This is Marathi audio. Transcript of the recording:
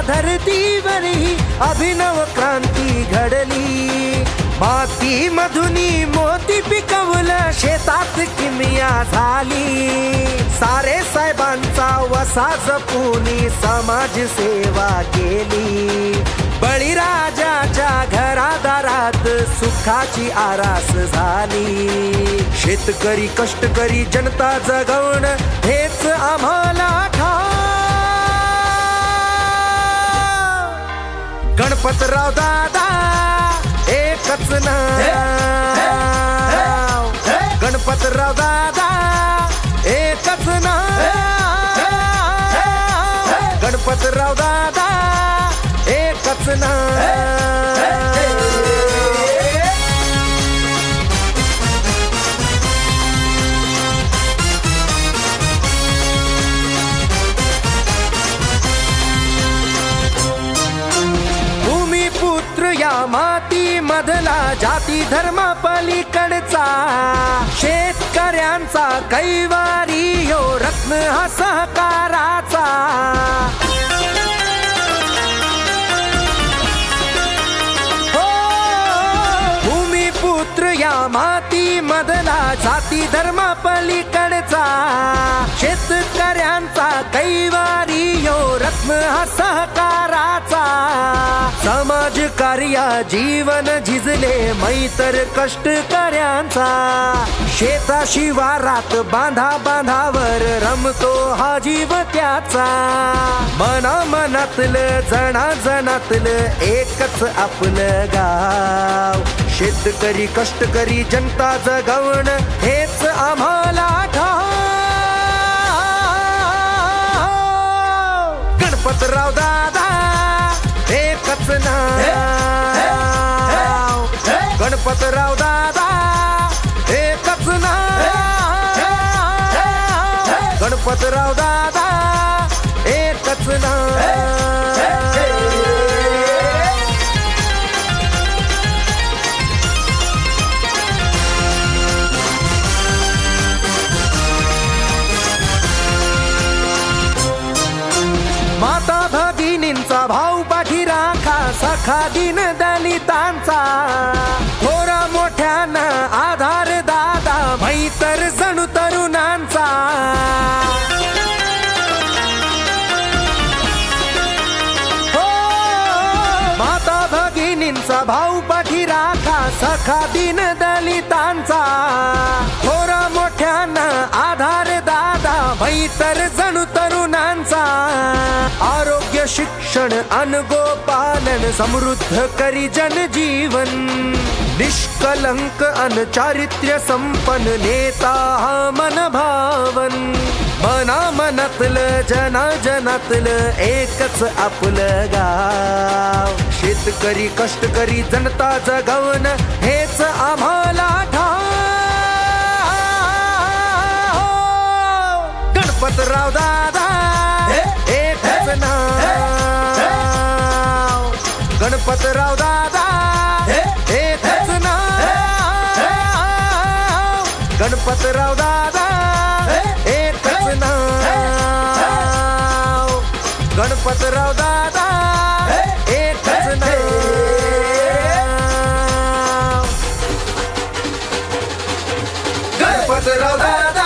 धरतीवरही अभिनव क्रांती घडली। माती मधुनी मोती पिकवलं, शेतात किमया झाली। सारे साहेबांचा वसा जपूनी समाज सेवा केली। बळीराजाच्या घरादारात सुखाची आरास झाली। शेतकरी कष्टकरी जनता जगवण हेच आम्हाला ठाव। गणपतराव दादा एकच नाव, गणपतराव दादा एकच नाव, गणपतराव दादा एकच नाव। भूमिपुत्र या माती मधला, जाती धर्म पलीकडचा, शेतकऱ्यांचा कैवारी यो रत्न हा सहकाराचा। या माती मधला, जाती धर्म पलीकडचा, शेतकऱ्यांचा कैवारी यो रत्न हा सहकाराचा। समाज कार्या जीवन झिजले मैतर कष्टकऱ्यांचा। शेता शिवारात बांधा बांधावर रमतो हा जीव त्याचा। मना मनातलं जना जनातलं एकच आपलं गाव। शेतकरी कष्टकरी जनता जगवण हेच आम्हाला ठाव। गणपतराव दादा एकच नाव, गणपतराव दादा एकच नाव, गणपतराव दादा एकच नाव। माता भगिनींचा भाऊ पाठी राखा, सखा दिन दलितांचा। थोरा मोठ्यानं आधार दादा, मैतर जणू तरुणांचा। हो माता भगिनींचा भाऊ पाठी राखा, सखा दिन दलितांचा। थोरा मोठ्यानं आधार दादा, मैतर जणू तरुणांचा। आरोग्य शिक्षण अनगोपालन समृद्ध करी जनजीवन। निष्कलंक अन चारित्र्य संपन्न नेता हा मनभावन। मना मनातलं जना जनातलं एकच आपलं गाव। शेतकरी कष्टकरी जनता जगवण हेच आम्हाला ठाव। गणपतराव दादा एकच नाव, गणपतराव दादा एकच नाव, गणपतराव दादा एकच नाव, गणपतराव दादा एकच नाव, गणपतराव दादा